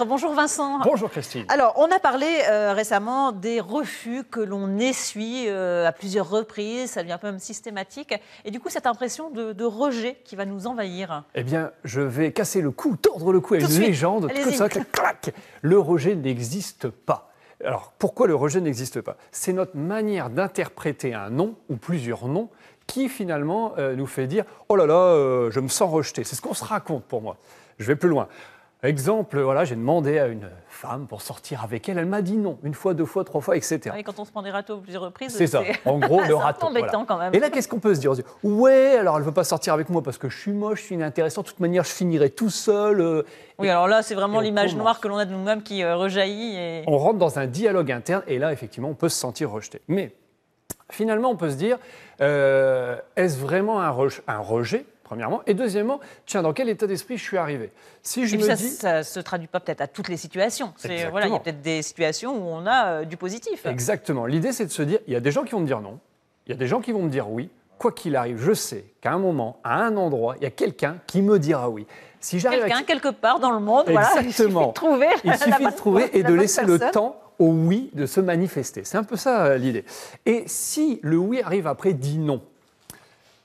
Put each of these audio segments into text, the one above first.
Bonjour Vincent. Bonjour Christine. Alors, on a parlé récemment des refus que l'on essuie à plusieurs reprises, ça devient même systématique. Et du coup, cette impression de rejet qui va nous envahir. Eh bien, je vais casser le cou, tordre le cou à une légende. Que ça, clac. Le rejet n'existe pas. Alors, pourquoi le rejet n'existe pas? C'est notre manière d'interpréter un nom ou plusieurs noms qui finalement nous fait dire « Oh là là, je me sens rejeté ». C'est ce qu'on se raconte pour moi. Je vais plus loin. Exemple, voilà, j'ai demandé à une femme pour sortir avec elle, elle m'a dit non, une fois, deux fois, trois fois, etc. Oui, quand on se prend des râteaux plusieurs reprises, c'est ça, en gros, le râteau. C'est embêtant quand même. Et là, qu'est-ce qu'on peut se dire? On se dit, ouais, alors elle ne veut pas sortir avec moi parce que je suis moche, je suis inintéressant, de toute manière, je finirai tout seul. Oui, alors là, c'est vraiment l'image noire que l'on a de nous-mêmes qui rejaillit. Et... On rentre dans un dialogue interne et là, effectivement, on peut se sentir rejeté. Mais finalement, on peut se dire, est-ce vraiment un rejet? Premièrement. Et deuxièmement, tiens, dans quel état d'esprit je suis arrivé? Si je me dis... Ça ne se traduit pas peut-être à toutes les situations. Voilà, il y a peut-être des situations où on a du positif. Exactement. L'idée, c'est de se dire, il y a des gens qui vont me dire non, il y a des gens qui vont me dire oui. Quoi qu'il arrive, je sais qu'à un moment, à un endroit, il y a quelqu'un qui me dira oui. Si quelqu'un, quelque part dans le monde, exactement. Voilà, il suffit de trouver et de laisser le temps au oui de se manifester. C'est un peu ça l'idée. Et si le oui arrive après 10 non,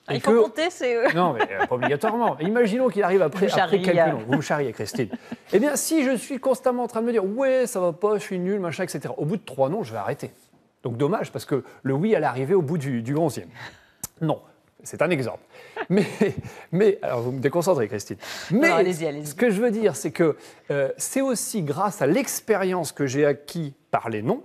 il faut compter, c'est... Non, mais pas obligatoirement. Imaginons qu'il arrive après quelques noms. Vous me charriez, Christine. Eh bien, si je suis constamment en train de me dire « Ouais, ça va pas, je suis nul, machin, etc. » Au bout de 3 noms, je vais arrêter. Donc dommage, parce que le oui allait arriver au bout du 11e. Non, c'est un exemple. Mais alors vous me déconcentrez, Christine. Mais non, allez-y. Ce que je veux dire, c'est que c'est aussi grâce à l'expérience que j'ai acquis par les noms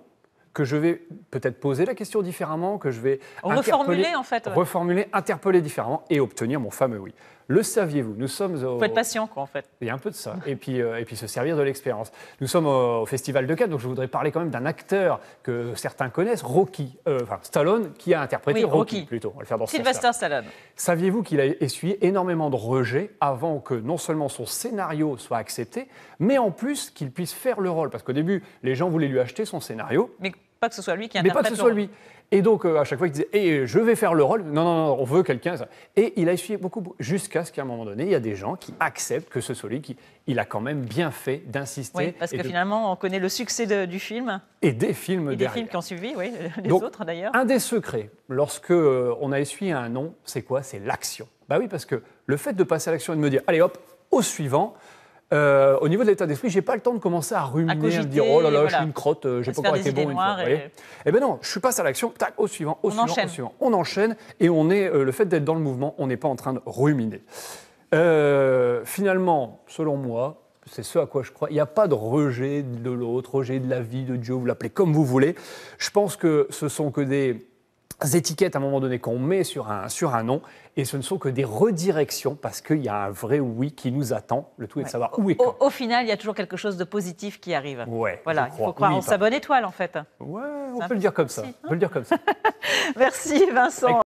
que je vais peut-être poser la question différemment, que je vais reformuler en fait. Reformuler, interpeller différemment et obtenir mon fameux oui. Le saviez-vous? Nous sommes au... Faut être patient, quoi, en fait. Il y a un peu de ça. Et puis se servir de l'expérience. Nous sommes au Festival de Cannes, donc je voudrais parler quand même d'un acteur que certains connaissent, Stallone, qui a interprété Rocky, plutôt. On va le faire dans Sylvester Stallone. Saviez-vous qu'il a essuyé énormément de rejets avant que non seulement son scénario soit accepté, mais en plus qu'il puisse faire le rôle? Parce qu'au début, les gens voulaient lui acheter son scénario. Mais pas que ce soit lui qui interprète. Mais pas que ce soit lui. Et donc, à chaque fois, il disait je vais faire le rôle. Non, on veut quelqu'un. Et il a essuyé beaucoup, jusqu'à ce qu'à un moment donné, il y a des gens qui acceptent que ce soit lui qui. Il a quand même bien fait d'insister. Oui, parce que finalement, on connaît le succès du film. Et des films derrière. Des films qui ont suivi, oui, les autres d'ailleurs. Un des secrets, lorsque on a essuyé un non, c'est quoi? C'est l'action. Bah oui, parce que le fait de passer à l'action et de me dire, allez hop, au suivant. Au niveau de l'état d'esprit, j'ai pas le temps de commencer à ruminer, à cogiter, me dire oh là là, je suis une crotte, j'ai pas encore été bon une fois. Eh ben non, je passe à l'action, tac, au suivant. On enchaîne et on est le fait d'être dans le mouvement, on n'est pas en train de ruminer. Finalement, selon moi, c'est ce à quoi je crois. Il n'y a pas de rejet de l'autre, rejet de la vie, de Dieu, vous l'appelez comme vous voulez. Je pense que ce sont que des étiquettes à un moment donné qu'on met sur un nom et ce ne sont que des redirections parce qu'il y a un vrai oui qui nous attend. Le tout est de savoir où et quand. Au final, il y a toujours quelque chose de positif qui arrive. Ouais, voilà, il faut croire en sa bonne étoile en fait. Ouais, on peut le dire comme ça. Si, on peut le dire comme ça. Merci Vincent.